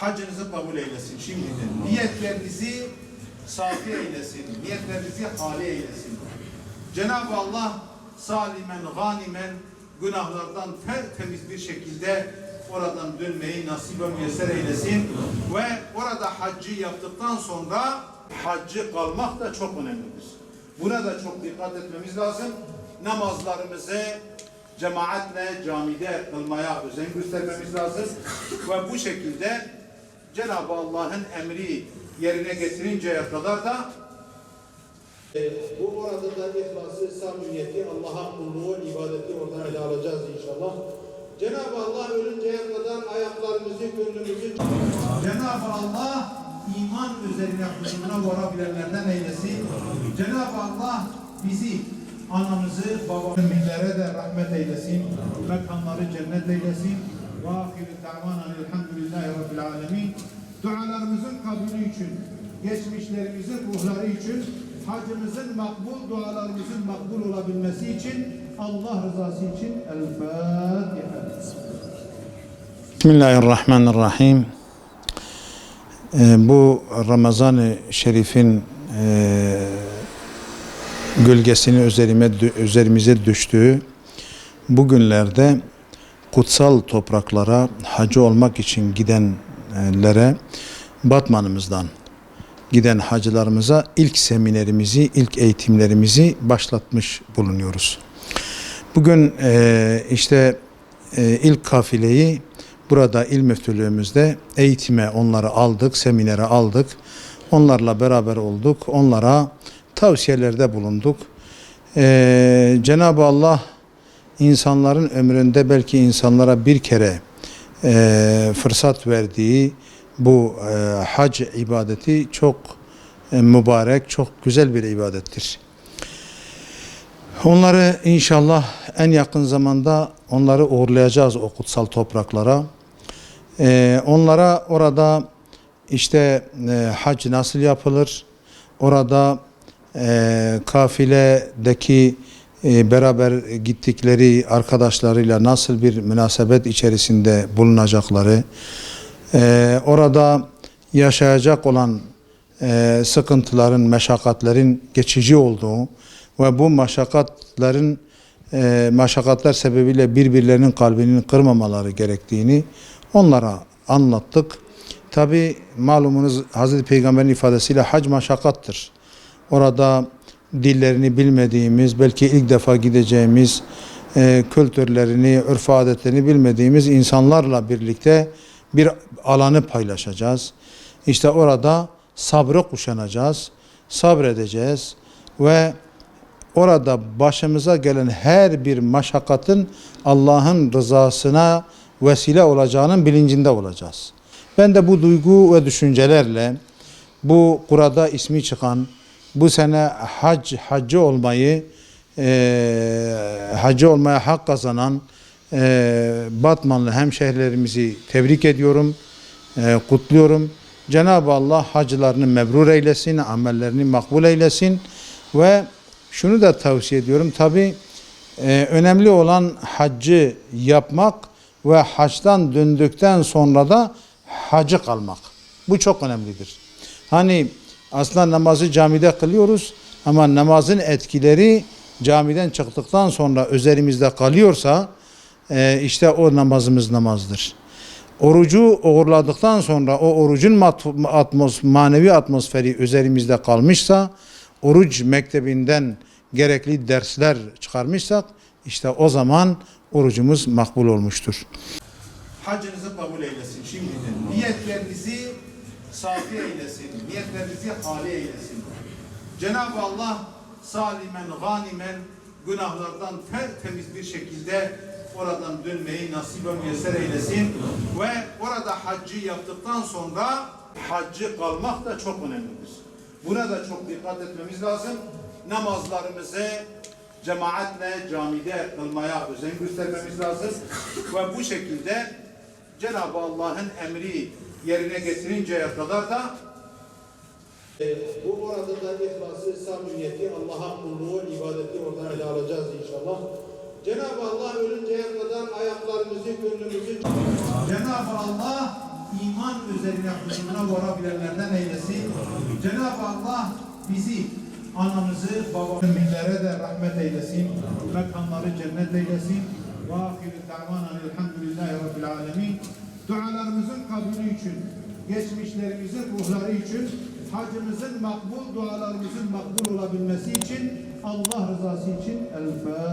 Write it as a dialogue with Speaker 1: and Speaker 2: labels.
Speaker 1: hacınızı kabul eylesin şimdiden. Niyetlerinizi safi eylesin. Niyetlerinizi hali eylesin. Cenab-ı Allah salimen, ganimen günahlardan tertemiz bir şekilde oradan dönmeyi nasip ve müyesser eylesin. Ve orada haccı yaptıktan sonra haccı kalmak da çok önemlidir. Buna da çok dikkat etmemiz lazım. Namazlarımızı cemaatle camide kılmaya özen göstermemiz lazım. Ve bu şekilde Cenab-ı Allah'ın emri yerine getirinceye kadar da bu orada da ihlası, samimiyeti, Allah'a kulluğu, ibadeti oradan ele alacağız inşallah. Cenab-ı Allah ölünceye kadar ayaklarımızı, gönlümüzü Cenab-ı Allah iman üzerine huzuruna varabilenlerden eylesin. Cenab-ı Allah bizi, anamızı, babamızı, müminlere de rahmet eylesin. Mekanları cennet eylesin. Ve ahir-i da'vanan elhamdülillahi rabbil alemin. Dualarımızın kabulü için, geçmişlerimizin ruhları için, hacımızın makbul, dualarımızın makbul olabilmesi için, Allah rızası için El-Fatiha.
Speaker 2: Bismillahirrahmanirrahim. Bu Ramazan-ı Şerif'in gölgesini üzerimize düştüğü bu günlerde kutsal topraklara hacı olmak için gidenlere Batman'ımızdan giden hacılarımıza ilk seminerimizi, ilk eğitimlerimizi başlatmış bulunuyoruz. Bugün ilk kafileyi burada İl Müftülüğümüzde eğitime onları aldık, seminere aldık. Onlarla beraber olduk. Onlara tavsiyelerde bulunduk. Cenab-ı Allah insanların ömründe belki insanlara bir kere fırsat verdiği bu hac ibadeti çok mübarek, çok güzel bir ibadettir. Onları inşallah en yakın zamanda onları uğurlayacağız o kutsal topraklara. Onlara orada hac nasıl yapılır, orada kafiledeki beraber gittikleri arkadaşlarıyla nasıl bir münasebet içerisinde bulunacakları, orada yaşayacak olan sıkıntıların, meşakkatlerin geçici olduğu ve bu meşakkatler sebebiyle birbirlerinin kalbinin kırmamaları gerektiğini onlara anlattık. Tabi malumunuz Hazreti Peygamber'in ifadesiyle hac meşakkattır. Orada dillerini bilmediğimiz, belki ilk defa gideceğimiz, kültürlerini, örf adetlerini bilmediğimiz insanlarla birlikte bir alanı paylaşacağız. İşte orada sabrı kuşanacağız, sabredeceğiz ve orada başımıza gelen her bir meşakkatın Allah'ın rızasına vesile olacağının bilincinde olacağız. Ben de bu duygu ve düşüncelerle bu Kur'an'da ismi çıkan bu sene hacı olmaya hak kazanan Batmanlı hemşehrilerimizi tebrik ediyorum, kutluyorum. Cenab-ı Allah hacılarını mebrur eylesin, amellerini makbul eylesin ve şunu da tavsiye ediyorum. Tabi önemli olan haccı yapmak ve hacdan döndükten sonra da hacı kalmak. Bu çok önemlidir. Hani aslında namazı camide kılıyoruz ama namazın etkileri camiden çıktıktan sonra üzerimizde kalıyorsa işte o namazımız namazdır. Orucu uğurladıktan sonra o orucun manevi atmosferi üzerimizde kalmışsa, oruç mektebinden gerekli dersler çıkarmışsak işte o zaman orucumuz makbul olmuştur.
Speaker 1: Hacınızı kabul eylesin şimdiden. Niyetlerinizi safi eylesin. Niyetlerinizi hali eylesin. Cenab-ı Allah salimen, ganimen günahlardan tertemiz bir şekilde oradan dönmeyi nasip ve müyesser eylesin. Ve orada haccı yaptıktan sonra haccı kalmak da çok önemlidir. Buna da çok dikkat etmemiz lazım. Namazlarımızı cemaatle camide kılmaya özen göstermemiz lazım. Ve bu şekilde Cenab-ı Allah'ın emri yerine getirinceye kadar da bu orada da ihlası, samimiyeti, Allah'a kulluğu, ibadeti oradan ele alacağız inşallah. Cenab-ı Allah ölünceye kadar ayaklarımızı, gönlümüzü Cenab-ı Allah iman üzerine huzuruna varabilenlerden eylesin. Cenab-ı Allah bizi, anamızı, babamızı, müminlere de rahmet eylesin. Mekanları cennet eylesin. Ve ahiru da'vanan elhamdülillahi rabbil alemin. Dualarımızın kabulü için, geçmişlerimizin ruhları için, hacımızın makbul, dualarımızın makbul olabilmesi için, Allah rızası için El-Fatiha.